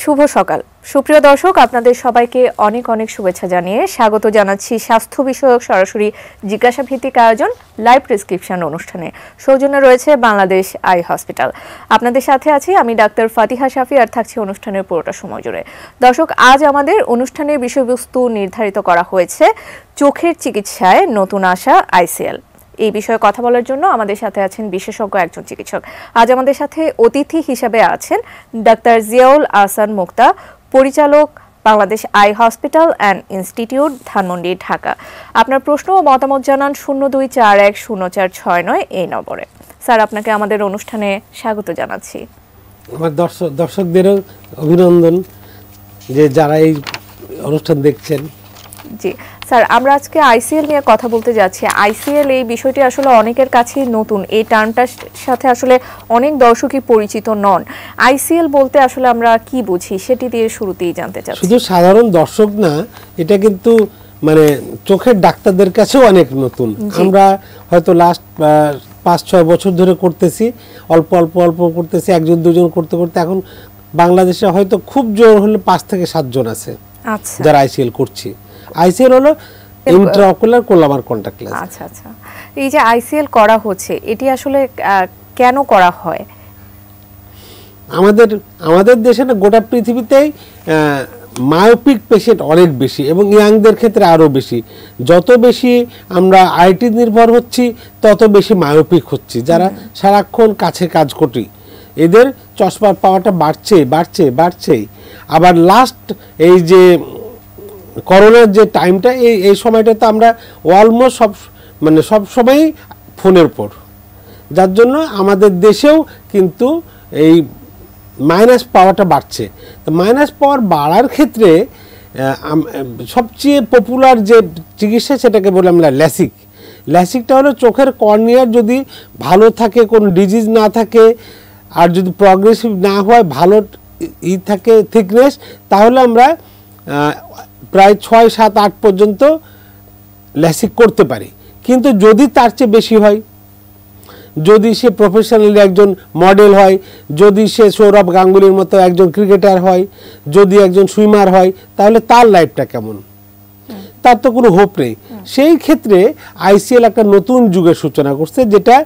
শুভ সকাল সুপ্রিয় দর্শক, আপনাদের সবাইকে অনেক অনেক শুভেচ্ছা জানিয়ে স্বাগত জানাচ্ছি স্বাস্থ্য বিষয়ক সরাসরি জিজ্ঞাসা ভিত্তিক আয়োজন লাইভ প্রেসক্রিপশন অনুষ্ঠানে। সৌজন্যে রয়েছে বাংলাদেশ আই হসপিটাল। আপনাদের সাথে আছি আমি ডাক্তার ফাতিহা শাফি, আর থাকছি অনুষ্ঠানের পুরোটা সময় জুড়ে। দর্শক, আজ আমাদের অনুষ্ঠানের বিষয়বস্তু নির্ধারিত করা হয়েছে চোখের চিকিৎসায় নতুন আসা আইসিএল। এই বিষয়ে কথা বলার জন্য আমাদের সাথে আছেন বিশেষজ্ঞ একজন চিকিৎসক। আজ আমাদের সাথে অতিথি হিসেবে আছেন ডাক্তার জিয়াউল আহসান মুক্তা, পরিচালক, Bangladesh eye hospital and institute, Dhanmondi, Dhaka. আপনার প্রশ্ন ও মতামত জানান 02410469 এই নম্বরে। স্যার, আপনাকে আমাদের অনুষ্ঠানে স্বাগত জানাচ্ছি। আমার দর্শকদেরও অভিনন্দন যে যারা এই অনুষ্ঠান দেখছেন। জি স্যার, আমরা আজকে আইসিএল নিয়ে কথা বলতে যাচ্ছি। আইসিএল এই বিষয়টি আসলে অনেকের কাছেই নতুন, এই টার্মটার সাথে আসলে অনেক দর্শকই পরিচিত নন। আইসিএল বলতে আসলে আমরা কি বুঝি সেটি দিয়ে শুরুতেই জানতে চাচ্ছি। শুধু সাধারণ দর্শক না, এটা কিন্তু মানে চোখের ডাক্তারদের কাছেও অনেক নতুন। আমরা হয়তো লাস্ট 5-6 বছর ধরে করতেছি, অল্প অল্প অল্প করতেছি, একজন দুজন করতে করতে এখন বাংলাদেশে হয়তো খুব জোর হলে 5 থেকে 7 জন আছে যারা আইসিএল করছি। আইসিএল হলো ইন্ট্রাঅকুলার কোলামার কন্টাক্ট লেন্স। আচ্ছা আচ্ছা, এই যে আইসিএল করা হচ্ছে এটি আসলে কেন করা হয়? আমাদের দেশে না, গোটা পৃথিবীতেই মায়োপিক পেশেন্ট অনেক বেশি এবং ইয়াংদের ক্ষেত্রে আরও বেশি। যত বেশি আমরা আইটি নির্ভর হচ্ছি তত বেশি মায়োপিক হচ্ছি। যারা সারাক্ষণ কাছে কাজ করি এদের চশমার পাওয়াটা বাড়ছেই। আবার লাস্ট এই যে করোনার যে টাইমটা, এই সময়টাতে আমরা অলমোস্ট সব সময়ই ফোনের উপর, যার জন্য আমাদের দেশেও কিন্তু এই মাইনাস পাওয়ারটা বাড়ছে। তো মাইনাস পাওয়ার বাড়ার ক্ষেত্রে সবচেয়ে পপুলার যে চিকিৎসা সেটাকে বলি আমরা ল্যাসিক। ল্যাসিকটা হলো চোখের কর্নিয়ার যদি ভালো থাকে, কোনো ডিজিজ না থাকে, আর যদি প্রগ্রেসিভ না হয়, ভালো থাকে থিকনেস, তাহলে আমরা প্রায় 6, 7, 8 পর্যন্ত ল্যাসিক করতে পারি। কিন্তু যদি তার চেয়ে বেশি হয়, যদি সে প্রফেশনালি একজন মডেল হয়, যদি সে সৌরভ গাঙ্গুলির মতো একজন ক্রিকেটার হয়, যদি একজন সুইমার হয়, তাহলে তার লাইফটা কেমন? তার তো কোনো হোপ নেই। সেই ক্ষেত্রে আইসিএল একটা নতুন যুগের সূচনা করছে, যেটা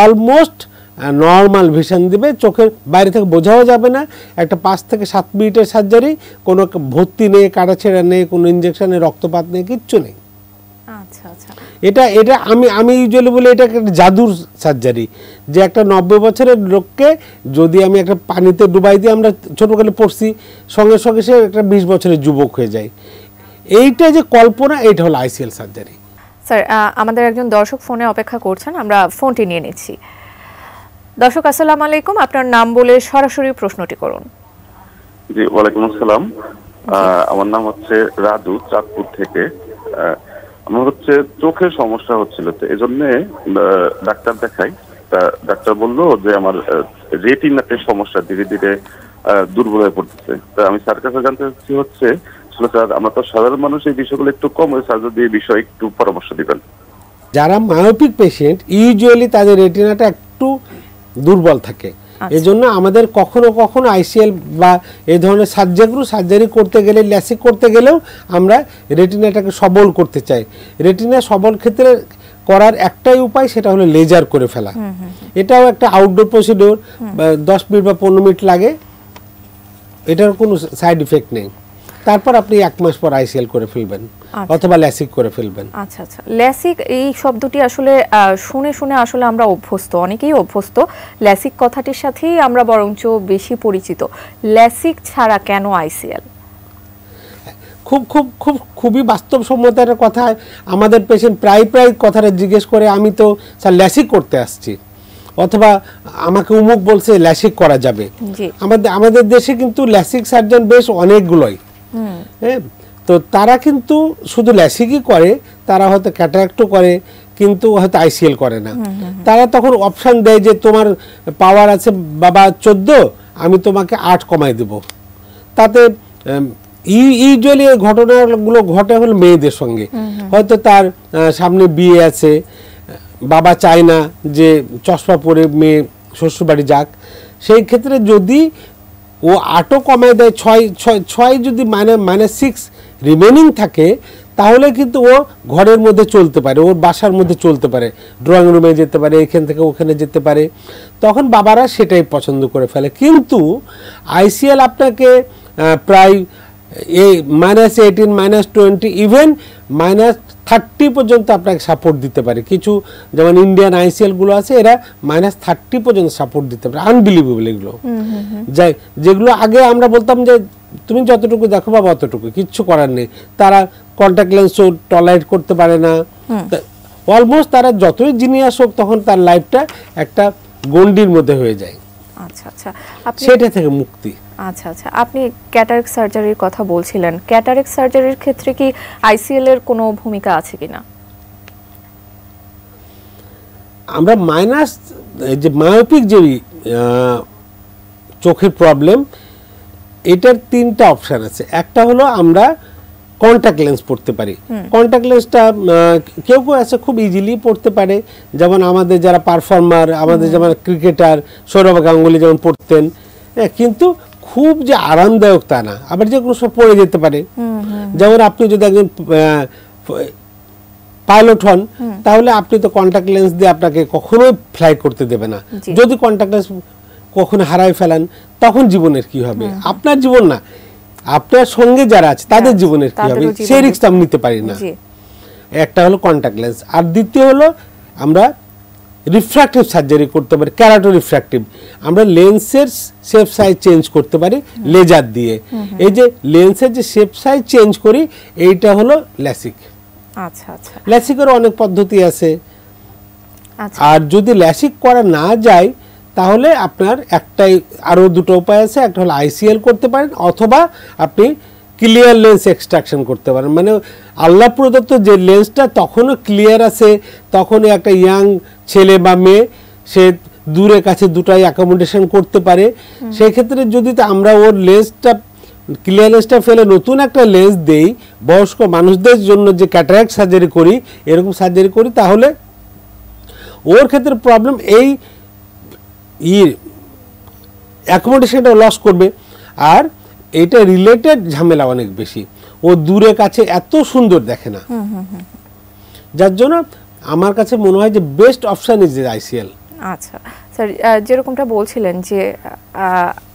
অলমোস্ট নর্মাল ভিশন দিবে, চোখের বাইরে থেকে বোঝাও যাবে না। একটা 5 থেকে 7 মিনিটের সার্জারি, কোনো ভর্তি নেই, কাটাছেঁড়া নেই, কোনো ইঞ্জেকশনে রক্তপাত নেই, কিচ্ছু নেই। আচ্ছা আচ্ছা, এটা আমি ইউজুয়ালি বলি এটা একটা জাদুর সার্জারি, যে একটা 90 বছরের লোককে যদি আমি একটা পানিতে ডুবাই দিয়ে, আমরা ছোটকালে পড়ছি, সঙ্গে সঙ্গে সে একটা 20 বছরের যুবক হয়ে যায়। এইটা যে কল্পনা, এইটা হলো আইসিএল সার্জারি। স্যার, আমাদের একজন দর্শক ফোনে অপেক্ষা করছেন, আমরা ফোনটি নিয়ে নিচ্ছি। দর্শক, আসসালামু আলাইকুম, আপনার নাম বলে সরাসরি প্রশ্নটি করুন। জি, ওয়ালাইকুম আসসালাম। আমার নাম হচ্ছে রাজু, চাঁদপুর থেকে। আমার হচ্ছে চোখের সমস্যা হচ্ছিল, তো এই জন্য ডাক্তার দেখাই। তা ডাক্তার বললো যে আমার রেটিনাতে সমস্যা, ধীরে ধীরে দুর্বল হয়ে পড়তেছে। তা আমি স্যার কাছে জানতে চাচ্ছি হচ্ছে, স্যার আমরা তো সাধারণ মানুষ, এই বিষয়গুলো একটু কম, স্যার যদি এই বিষয়ে একটু পরামর্শ দিবেন। যারা মায়োপিক পেশেন্ট ইউজুয়ালি তাদের রেটিনাটা একটু দুর্বল থাকে। এজন্য আমাদের কখনো কখনো আইসিএল বা এই ধরনের সার্জারি করতে গেলে, ল্যাসিক করতে গেলেও আমরা রেটিনাটাকে সবল করতে চাই। রেটিনা সবল ক্ষেত্রে করার একটাই উপায়, সেটা হলো লেজার করে ফেলা। এটাও একটা আউটডোর প্রসিডিওর, 10 মিনিট বা 15 মিনিট লাগে, এটার কোনো সাইড ইফেক্ট নেই। তারপর আপনি 1 মাস পর আইসিএল করে ফেলবেন অথবা ল্যাসিক করে ফেলবেন। আচ্ছা আচ্ছা, ল্যাসিক এই শব্দটি আসলে শুনে শুনে আসলে আমরা অভ্যস্ত, অনেকেই অভ্যস্ত। ল্যাসিক কথাটির সাথেই আমরা বরঞ্চ বেশি পরিচিত। ল্যাসিক ছাড়া কেন আইসিএল? খুবই বাস্তবসম্মত একটা কথা। আমাদের পেশেন্ট প্রায় কথাটা জিজ্ঞেস করে, আমি তো স্যার ল্যাসিক করতে আসছি, অথবা আমাকে উমুক বলছে ল্যাসিক করা যাবে। আমাদের দেশে কিন্তু ল্যাসিক সার্জন বেশ অনেকগুলোই। হ্যাঁ, তো তারা কিন্তু শুধু ল্যাসিকই করে, তারা হয়তো ক্যাটারাক্টও করে, কিন্তু হয়তো আইসিএল করে না। তারা তখন অপশান দেয় যে তোমার পাওয়ার আছে বাবা 14, আমি তোমাকে 8 কমাই দেব। তাতে ইউজুয়ালি এই ঘটনাগুলো ঘটে হল মেয়েদের সঙ্গে। হয়তো তার সামনে বিয়ে আছে, বাবা চায় না যে চশমা পরে মেয়ে শ্বশুরবাড়ি যাক, সেই ক্ষেত্রে যদি ও 8ও কমায় দেয়, 6 যদি -6 রিমেনিং থাকে, তাহলে কিন্তু ও ঘরের মধ্যে চলতে পারে, ওর বাসার মধ্যে চলতে পারে, ড্রয়িং রুমে যেতে পারে, এখান থেকে ওখানে যেতে পারে, তখন বাবারা সেটাই পছন্দ করে ফেলে। কিন্তু আইসিএল আপনাকে প্রায় -18 -20 ইভেন -30 পর্যন্ত আপনাকে সাপোর্ট দিতে পারে। কিছু যেমন ইন্ডিয়ান আইসিএলগুলো আছে, এরা -30 পর্যন্ত সাপোর্ট দিতে পারে। আনবিলিভেবল এগুলো, যাই যেগুলো আগে আমরা বলতাম যে তুমি যতটুকু দেখো বাবা অতটুকু, কিচ্ছু করার নেই। তারা কন্ট্যাক্ট লেন্সও টলারেট করতে পারে না, অলমোস্ট তারা যতই জিনিয়াস হোক, তখন তার লাইফটা একটা গণ্ডির মধ্যে হয়ে যায়। আচ্ছা আচ্ছা, সেটা থেকে মুক্তি। আচ্ছা আচ্ছা, আপনি ক্যাটারাক্ট সার্জারির কথা বলছিলেন, ক্যাটারাক্ট সার্জারির ক্ষেত্রে কি আইসিএল এর কোনো ভূমিকা আছে কিনা? আমরা যে মায়োপিক যে চোখের প্রবলেম, এটার 3টা অপশন আছে। একটা হলো আমরা কন্ট্যাক্ট লেন্স পড়তে পারি। কন্ট্যাক্ট লেন্সটা কেউ কেউ আছে খুব ইজিলি পড়তে পারে, যেমন আমাদের যারা পারফর্মার, আমাদের যেমন ক্রিকেটার সৌরভ গাঙ্গুলি যেমন পড়তেন, কিন্তু খুব যে আরামদায়ক তা না, আবার যে কোনো সব পড়ে যেতে পারে। যেমন আপনি যদি একজন পাইলট হন, তাহলে আপনি তো কন্ট্যাক্ট লেন্স দিয়ে আপনাকে কখনোই ফ্লাই করতে দেবে না। যদি কন্ট্যাক্ট লেন্স কখনো হারাই ফেলেন, তখন জীবনের কি হবে? আপনার জীবন না, আপনার সঙ্গে যারা আছে তাদের জীবনের কি হবে, সেই রিস্ক আমি নিতে পারি না। একটা হলো কন্ট্যাক্ট লেন্স, আর দ্বিতীয় হলো আমরা রিফ্র্যাক্টিভ সার্জারি করতে পারি, ক্যারাটো রিফ্র্যাক্টিভ। আমরা লেন্সের শেপ সাইজ চেঞ্জ করতে পারি লেজার দিয়ে। এই যে লেন্সের যে শেপ সাইজ চেঞ্জ করি, এইটা হলো ল্যাসিক। আচ্ছা আচ্ছা, ল্যাসিকের অনেক পদ্ধতি আছে। আর যদি ল্যাসিক করা না যায়, তাহলে আপনার একটাই, আরও 2টো উপায় আছে। একটা হলো আইসিএল করতে পারেন, অথবা আপনি ক্লিয়ার লেন্স এক্সট্রাকশন করতে পারেন। মানে আল্লাহ প্রদত্ত যে লেন্সটা তখনও ক্লিয়ার আছে, তখনই একটা ইয়াং ছেলে বা মেয়ে সে দূরে কাছে দুটাই অ্যাকোমোডেশন করতে পারে। সেই ক্ষেত্রে যদি আমরা ওর লেন্সটা, ক্লিয়ার লেন্সটা ফেলে নতুন একটা লেন্স দেই, বয়স্ক মানুষদের জন্য যে ক্যাটারাক্ট সার্জারি করি, এরকম সার্জারি করি, তাহলে ওর ক্ষেত্রে প্রবলেম এই অ্যাকোমোডেশনটা লস করবে। আর এটা রিলেটেড ঝামেলা অনেক বেশি, ও দূরে কাছে এত সুন্দর দেখে না, যার জন্য আমার কাছে মনে হয় যে বেস্ট অপশন ইজ আইসিএল। আচ্ছা স্যার, যেরকমটা বলছিলেন যে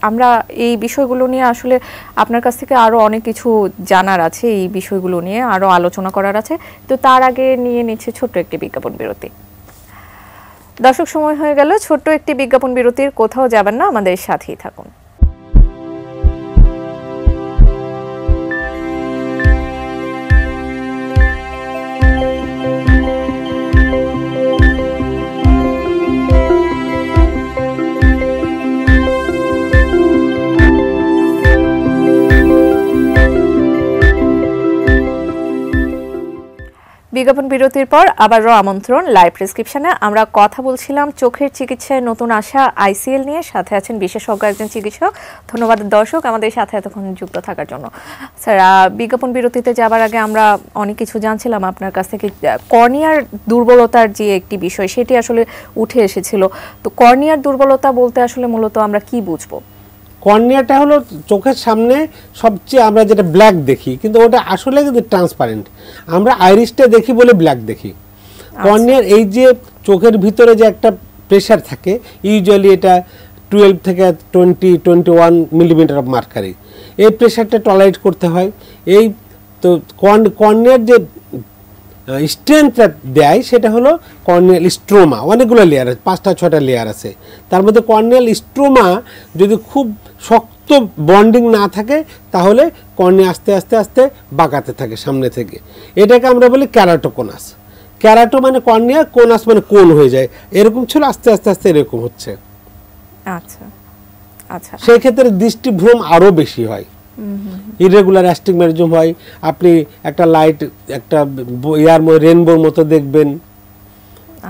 আমরা এই বিষয়গুলো নিয়ে আসলে আপনার কাছ থেকে আরও অনেক কিছু জানার আছে, এই বিষয়গুলো নিয়ে আরও আলোচনা করার আছে, তো তার আগে নিয়ে নিচ্ছে ছোট্ট একটি বিজ্ঞাপন বিরতি। দর্শক, সময় হয়ে গেল ছোট্ট একটি বিজ্ঞাপন বিরতির, কোথাও যাবেন না, আমাদের সাথেই থাকুন। বিজ্ঞাপন বিরতির পর আবারও আমন্ত্রণ লাইভ প্রেসক্রিপশনে। আমরা কথা বলছিলাম চোখের চিকিৎসায় নতুন আসা আইসিএল নিয়ে, সাথে আছেন বিশেষজ্ঞ একজন চিকিৎসক। ধন্যবাদ দর্শক আমাদের সাথে এতক্ষণ যুক্ত থাকার জন্য। স্যার, বিজ্ঞাপন বিরতিতে যাবার আগে আমরা অনেক কিছু জানছিলাম আপনার কাছ থেকে। কর্নিয়ার দুর্বলতার যে একটি বিষয়, সেটি আসলে উঠে এসেছিল। তো কর্নিয়ার দুর্বলতা বলতে আসলে মূলত আমরা কি বুঝবো? কর্নিয়াটা হলো চোখের সামনে সবচেয়ে আমরা যেটা ব্ল্যাক দেখি, কিন্তু ওটা আসলে কিন্তু ট্রান্সপারেন্ট। আমরা আইরিসটা দেখি বলে ব্ল্যাক দেখি। কর্নিয়ার এই যে চোখের ভিতরে যে একটা প্রেশার থাকে, ইউজুয়ালি এটা 12 থেকে 21 মিলিমিটার অফ মার্কারি। এই প্রেশারটা টলারেট করতে হয়। এই তো কর্নিয়ার যে স্ট্রেংথটা দেয়, সেটা হলো কর্নিয়াল স্ট্রোমা। অনেকগুলো লেয়ার আছে, 5টা-6টা লেয়ার আছে। তার মধ্যে কর্নিয়াল স্ট্রোমা যদি খুব শক্ত বন্ডিং না থাকে, তাহলে কর্নিয়া আস্তে আস্তে আস্তে বাঁকাতে থাকে সামনে থেকে। এটাকে আমরা বলি ক্যারাটোকোনাস। ক্যারাটো মানে কর্নিয়া, কোনাস মানে কোন হয়ে যায়, এরকম ছিল, আস্তে আস্তে আস্তে এরকম হচ্ছে। আচ্ছা আচ্ছা, সেই ক্ষেত্রে দৃষ্টিভ্রম আরও বেশি হয়, ইরেগুলার অ্যাস্টিগম্যাটিজম হয়। আপনি একটা লাইট, একটা রেনবোর মতো দেখবেন।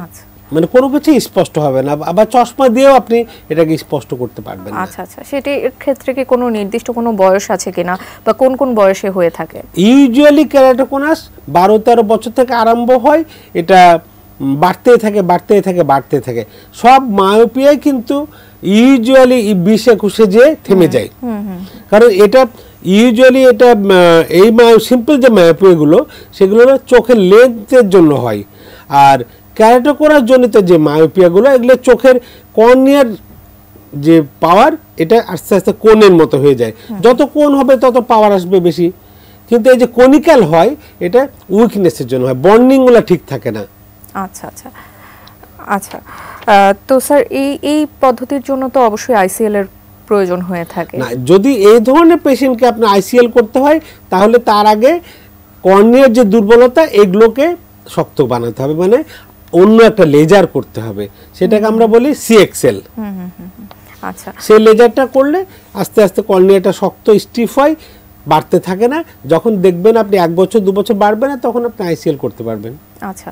আচ্ছা, মানে কোনো কিছু স্পষ্ট হবে না, আবার চশমা দিয়েও আপনি এটাকে স্পষ্ট করতে পারবেন না। আচ্ছা আচ্ছা, সেটির ক্ষেত্রে কি কোনো নির্দিষ্ট কোনো বয়স আছে কিনা, বা কোন কোন বয়সে হয়ে থাকে? ইউজুয়ালি ক্যারাটোকোনাস 12-13 বছর থেকে আরম্ভ হয়। এটা বাড়তে থাকে। সব মায়োপিয়ায় কিন্তু ইউজুয়ালি 20-21 যে থেমে যায়, কারণ এটা ইউজুয়ালি এটা এই সিম্পল যে মায়োপিয়াগুলো সেগুলো চোখের লেন্থের জন্য হয়, আর ক্যারাটোকোনাস জনিত যে মায়োপিয়াগুলো এগুলো চোখের কর্নিয়ার যে পাওয়ার এটা আস্তে আস্তে কোণের মতো হয়ে যায়, যত কোণ হবে তত পাওয়ার আসবে বেশি। কিন্তু এই যে কনিক্যাল হয় এটা উইকনেসের জন্য হয়, বন্ডিংগুলো ঠিক থাকে না। আচ্ছা আচ্ছা আচ্ছা, তো স্যার এই পদ্ধতির জন্য তো অবশ্যই আইসিএল এর প্রয়োজন হয়ে থাকে না। যদি এই ধরনের পেশেন্টকে আপনি আইসিএল করতে হয় তাহলে তার আগে কর্নিয়ার যে দুর্বলতা এগুলোকে শক্ত বানাতে হবে, মানে অন্য একটা লেজার করতে হবে, সেটাকে আমরা বলি সিএক্সএল। আচ্ছা, সেই লেজারটা করলে আস্তে আস্তে কর্নিয়াটা শক্ত স্টিফ হয়, বাড়তে থাকে না। যখন দেখবেন আপনি 1 বছর 2 বছর বাড়বে না তখন আপনি আইসিএল করতে পারবেন। আচ্ছা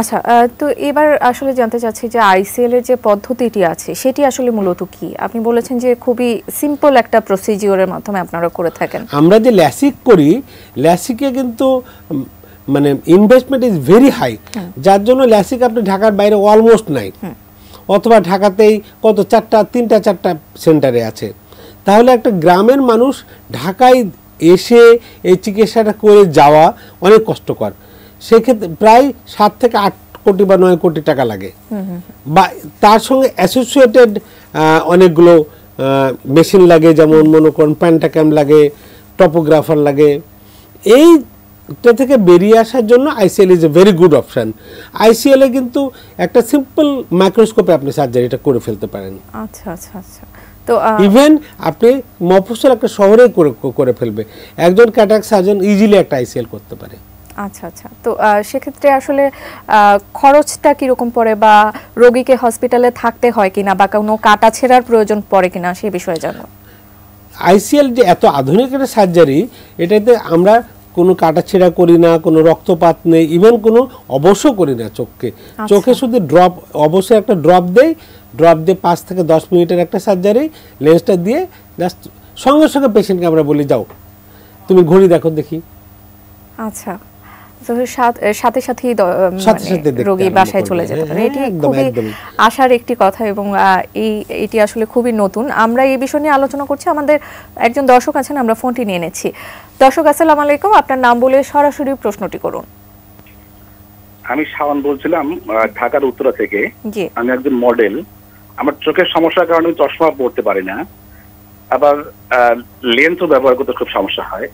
আচ্ছা, তো এবার আসলে জানতে চাচ্ছি যে আইসিএল এর যে পদ্ধতিটি আছে সেটি আসলে মূলত কি? আপনি বলেছেন যে খুবই সিম্পল একটা প্রসিজিওরের মাধ্যমে আপনারা করে থাকেন। আমরা যে ল্যাসিক করি, ল্যাসিকে কিন্তু মানে ইনভেস্টমেন্ট ইজ ভেরি হাই, যার জন্য ল্যাসিক আপনি ঢাকার বাইরে অলমোস্ট নাই, অথবা ঢাকাতেই কত 3টা-4টা সেন্টারে আছে। তাহলে একটা গ্রামের মানুষ ঢাকায় এসে এই চিকিৎসাটা করে যাওয়া অনেক কষ্টকর। সেক্ষেত্রে প্রায় 7 থেকে 8 কোটি বা 9 কোটি টাকা লাগে, বা তার সঙ্গে অ্যাসোসিয়েটেড অনেকগুলো মেশিন লাগে, যেমন মনে করুন প্যান্টাক্যাম লাগে, টপোগ্রাফার লাগে। এইটা থেকে বেরিয়ে আসার জন্য ICL is a very good option. আইসিএলে কিন্তু একটা সিম্পল মাইক্রোস্কোপে আপনি সার্জারিটা করে ফেলতে পারেন। আচ্ছা আচ্ছা আচ্ছা, তো ইভেন আপনি মফস্বল একটা শহরে করে ফেলবে, একজন ক্যাটারাক্ট সার্জন ইজিলি একটা আইসিএল করতে পারে। আচ্ছা আচ্ছা, তো সেক্ষেত্রে আসলে খরচটা কিরকম পড়ে, বা রোগীকে হসপিটালে থাকতে হয় কিনা, বা কোনো কাটা ছেঁড়ার প্রয়োজন পড়ে কিনা সেই বিষয়ে জানো? আইসিএল যে এত আধুনিক একটা সার্জারি, এটাতে আমরা কোনো কাটাছেঁড়া করি না, কোনো রক্তপাত নেই, ইভেন কোনো অবশ্য করি না চোখকে। চোখে শুধু ড্রপ, অবশ্যই একটা ড্রপ দিয়ে 5 থেকে 10 মিনিটের একটা সার্জারি, লেন্সটা দিয়ে জাস্ট সঙ্গে সঙ্গে পেশেন্টকে আমরা বলি যাও তুমি ঘড়ি দেখো দেখি। আচ্ছা, সাথে সাথেই রোগী বাসায় চলে যেতে পারে, এটি খুবই আশার একটি কথা, এবং এটি আসলে খুবই নতুন। আমরা এই বিষয় নিয়ে আলোচনা করছি, আমাদের একজন দর্শক আছেন, আমরা ফোনটি নিয়ে নেছি। দর্শক আসসালামু আলাইকুম, আপনার নাম বলে সরাসরি প্রশ্নটি করুন। আমি শাওন বলছিলাম ঢাকার উত্তরা থেকে। জি, আমি একজন মডেল, আমার চোখের সমস্যার কারণে চশমা পড়তে পারি না, আবার লেন্সও ব্যবহার করতে খুব সমস্যা হয়।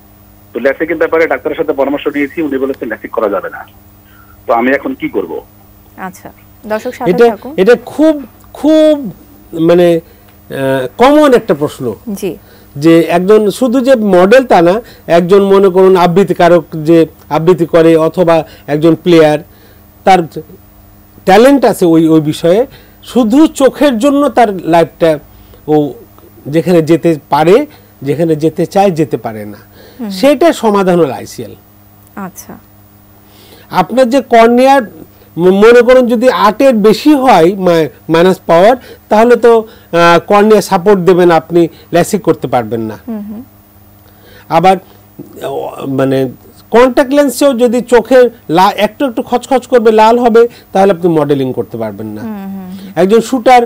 তো ল্যাসিকের ব্যাপারে ডাক্তারের সাথে পরামর্শ নিয়েছি, উনি বলেছেন ল্যাসিক করা যাবে না। তো আমি এখন কি করব? আচ্ছা, দর্শক সাথে থাকুন। এটা খুব খুব মানে কমন একটা প্রশ্ন। জি, যে একজন শুধু যে মডেল তা না, একজন মনে করুন আবৃত্তিকারক যে আবৃত্তি করে, অথবা একজন প্লেয়ার, তার ট্যালেন্ট আছে ওই বিষয়ে, শুধু চোখের জন্য তার লাইফটা ও যেখানে যেতে পারে, যেখানে যেতে চায় যেতে পারে না, সেটা সমাধান হল আইসিএল। আচ্ছা, আপনার যে কর্নিয়ার মনে করুন যদি 8-এর বেশি হয় মাইনাস পাওয়ার, তাহলে তো কর্নিয়া সাপোর্ট দেবেন, আপনি ল্যাসিক করতে পারবেন না। আবার মানে কন্ট্যাক্ট লেন্সেও যদি চোখের একটু একটু খচখচ করবে, লাল হবে, তাহলে আপনি মডেলিং করতে পারবেন না। একজন শুটার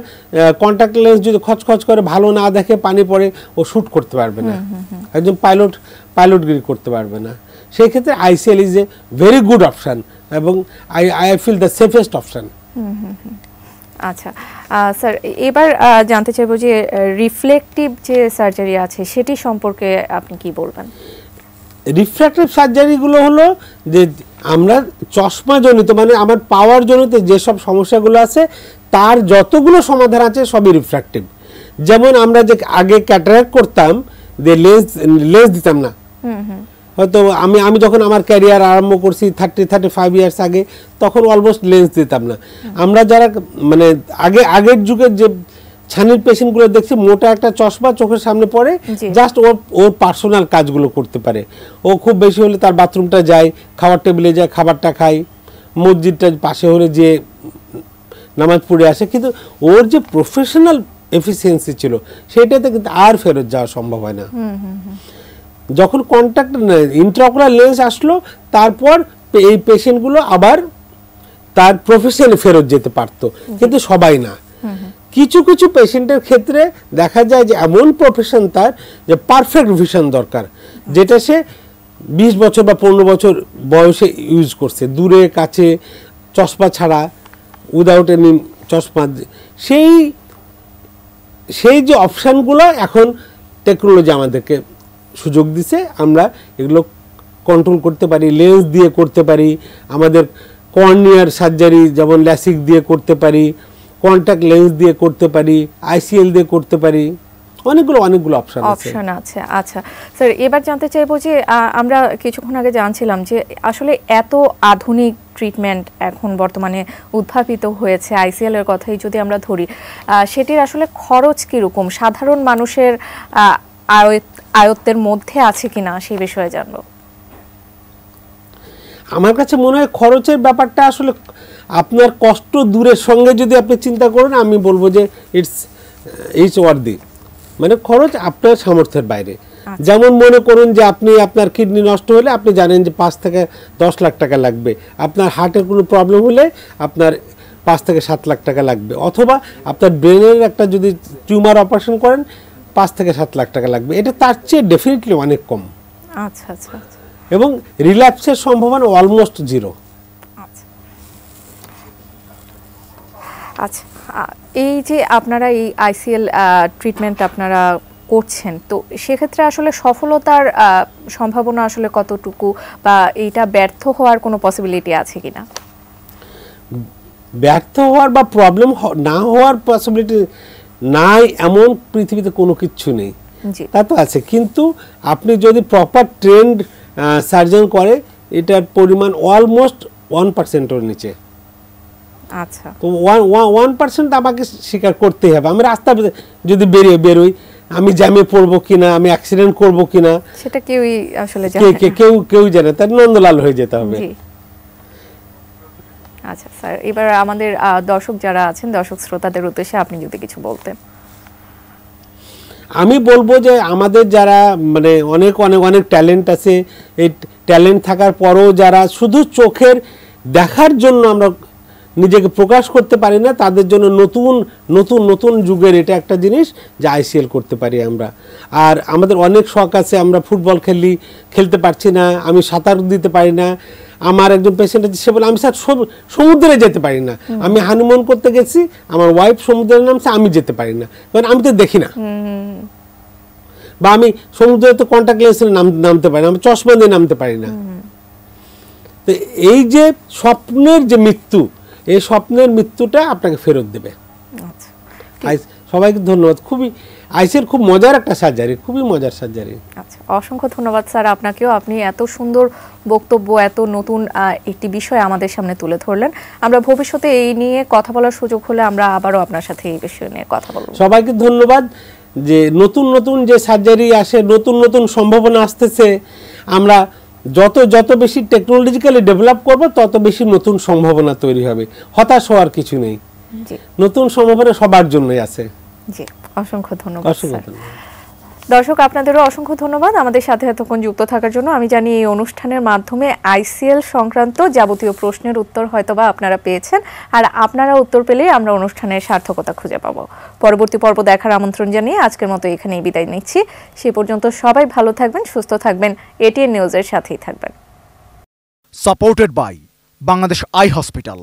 কন্ট্যাক্ট লেন্স যদি খচখচ করে, ভালো না দেখে, পানি পড়ে, ও শুট করতে পারবে না। একজন পাইলটগিরি করতে পারবে না। সেই ক্ষেত্রে ICL is a very good option, এবং I feel the safest option. আচ্ছা স্যার, এবার জানতে চাইবো যে রিফ্লেকটিভ যে সার্জারি আছে সেটি সম্পর্কে আপনি কি বলবেন? রিফ্র্যাক্টিভ সার্জারিগুলো হলো যে আমরা চশমাজনিত, মানে আমার পাওয়ার জনিত যেসব সমস্যাগুলো আছে তার যতগুলো সমাধান আছে সবই রিফ্র্যাক্টিভ। যেমন আমরা যে আগে ক্যাটারাক্ট করতাম, যে লেন্স দিতাম না, হয়তো আমি যখন আমার ক্যারিয়ার আরম্ভ করছি 30-35 ইয়ার্স আগে, তখন অলমোস্ট লেন্স দিতাম না। আমরা যারা মানে আগের যুগের যে ছানির পেশেন্টগুলো দেখছি, মোটা একটা চশমা চোখের সামনে পড়ে, জাস্ট ওর পার্সোনাল কাজগুলো করতে পারে। ও খুব বেশি হলে তার বাথরুমটা যায়, খাবার টেবিলে যায়, খাবারটা খায়, মসজিদটা পাশে হলে যে নামাজ পড়ে আসে, কিন্তু ওর যে প্রফেশনাল এফিসিয়েন্সি ছিল সেটাতে কিন্তু আর ফেরত যাওয়া সম্ভব হয় না। যখন কন্ট্যাক্ট ইন্ট্রাঅকুলার লেন্স আসলো, তারপর এই পেশেন্টগুলো আবার তার প্রফেশনে ফেরত যেতে পারতো, কিন্তু সবাই না। কিছু কিছু পেশেন্টের ক্ষেত্রে দেখা যায় যে এমন প্রফেশন তার যে পারফেক্ট ভিশন দরকার, যেটা সে 20 বছর বা 15 বছর বয়সে ইউজ করছে, দূরে কাছে চশমা ছাড়া, উইদাউট এনি চশমা। সেই যে অপশানগুলো এখন টেকনোলজি আমাদেরকে সুযোগ দিছে, আমরা এগুলো কন্ট্রোল করতে পারি, লেন্স দিয়ে করতে পারি, আমাদের কর্নিয়ার সার্জারি যেমন ল্যাসিক দিয়ে করতে পারি, কন্ট্যাক্ট লেন্স দিয়ে করতে পারি, আইসিএল দিয়ে করতে পারি, অনেকগুলো অপশন আছে। আচ্ছা স্যার, এবার জানতে চাইবো যে আমরা কিছুক্ষণ আগে জানছিলাম যে আসলে এত আধুনিক ট্রিটমেন্ট এখন বর্তমানে উদ্ভাবিত হয়েছে, আইসিএল এর কথাই যদি আমরা ধরি, সেটির আসলে খরচ কিরকম, সাধারণ মানুষের আয়ত্তের মধ্যে আছে কিনা সেই বিষয়ে জানবো। আমার কাছে মনে হয় খরচের ব্যাপারটা আসলে আপনার কষ্ট দূরের সঙ্গে যদি আপনি চিন্তা করেন, আমি বলবো যে ইটস ওয়ার্দি, মানে খরচ আপনার সামর্থ্যের বাইরে। যেমন মনে করুন যে আপনি আপনার কিডনি নষ্ট হলে আপনি জানেন যে 5 থেকে 10 লাখ টাকা লাগবে, আপনার হার্টের কোনো প্রবলেম হলে আপনার 5 থেকে 7 লাখ টাকা লাগবে, অথবা আপনার ব্রেনের একটা যদি টিউমার অপারেশন করেন 5 থেকে 7 লাখ টাকা লাগবে। এটা তার চেয়ে ডেফিনেটলি অনেক কম। আচ্ছা আচ্ছা। এবং রিল্যাপসের সম্ভাবনা অলমোস্ট জিরো। আচ্ছা, এই যে আপনারা এই আইসিএল ট্রিটমেন্ট আপনারা করছেন, তো সেক্ষেত্রে আসলে সফলতার সম্ভাবনা আসলে কতটুকু, বা এইটা ব্যর্থ হওয়ার কোনো পসিবিলিটি আছে কিনা? ব্যর্থ হওয়ার বা প্রবলেম না হওয়ার পসিবিলিটি নাই এমন পৃথিবীতে কোনো কিছু নেই, তা তো আছে। কিন্তু আপনি যদি প্রপার ট্রেন্ড সার্জন করে, এটার পরিমাণ অলমোস্ট 1%-এর নিচে। আচ্ছা, তো 1% আমাকে স্বীকার করতেই হবে। আমি রাস্তা যদি বেরোই, আমি জ্যামে পড়বো কিনা, আমি অ্যাক্সিডেন্ট করবো কিনা, সেটা কেউই আসলে কেউ জানে, তার নন্দলাল হয়ে যেতে হবে। আচ্ছা স্যার, এবার আমাদের দর্শক যারা আছেন, দর্শক শ্রোতাদের উদ্দেশ্যে আপনি যদি কিছু বলতেন। আমি বলবো যে আমাদের যারা মানে অনেক অনেক অনেক ট্যালেন্ট আছে, এই ট্যালেন্ট থাকার পরেও যারা শুধু চোখের দেখার জন্য আমরা নিজেকে প্রকাশ করতে পারি না, তাদের জন্য নতুন নতুন নতুন যুগের এটা একটা জিনিস যে আইসিএল করতে পারি আমরা। আর আমাদের অনেক শখ আছে, আমরা ফুটবল খেলতে পারছি না, আমি সাঁতার দিতে পারি না। আমার একজন পেশেন্ট আছে, সে বলে আমি স্যার সমুদ্রে যেতে পারি না, আমি হানিমুন করতে গেছি, আমার ওয়াইফ সমুদ্রে নামছে, আমি যেতে পারি না, কারণ আমি তো দেখি না। বা আমি সমুদ্রে তো কন্ট্যাক্ট লেন্সে নামতে পারি না, আমি চশমা দিয়ে নামতে পারি না। তো এই যে স্বপ্নের যে মৃত্যু, এই স্বপ্নের মৃত্যুটা আপনাকে ফেরত দেবে। সবাইকে ধন্যবাদ। খুবই আইসিএল খুব মজার একটা সার্জারি, খুবই মজার সার্জারি। আচ্ছা, অসংখ্য ধন্যবাদ স্যার আপনাকেও। আপনি এত সুন্দর বক্তব্য, এত নতুন একটি বিষয় আমাদের সামনে তুলে ধরলেন। আমরা ভবিষ্যতে এই নিয়ে কথা বলার সুযোগ হলে আমরা আবারও আপনার সাথে এই বিষয় নিয়ে কথা বলব। সবাইকে ধন্যবাদ। যে নতুন নতুন যে সার্জারি আসে, নতুন নতুন সম্ভাবনা আসতেছে, আমরা যত বেশি টেকনোলজিক্যালি ডেভেলপ করব, তত বেশি নতুন সম্ভাবনা তৈরি হবে। হতাশ হওয়ার কিছু নেই, নতুন সম্ভাবনা সবার জন্যই আছে। জি, অসংখ্য ধন্যবাদ। দর্শক, আপনাদেরও অসংখ্য ধন্যবাদ আমাদের সাথে এতক্ষণ যুক্ত থাকার জন্য। আমি জানি এই অনুষ্ঠানের মাধ্যমে আইসিএল সংক্রান্ত যাবতীয় প্রশ্নের উত্তর হয়তোবা আপনারা পেয়েছেন, আর আপনারা উত্তর পেলেই আমরা অনুষ্ঠানের সার্থকতা খুঁজে পাব। পরবর্তী পর্ব দেখার আমন্ত্রণ জানিয়ে আজকের মতো এখানেই বিদায় নিচ্ছি। সে পর্যন্ত সবাই ভালো থাকবেন, সুস্থ থাকবেন, এটিএন নিউজের সাথেই থাকবেন। Supported by Bangladesh eye hospital.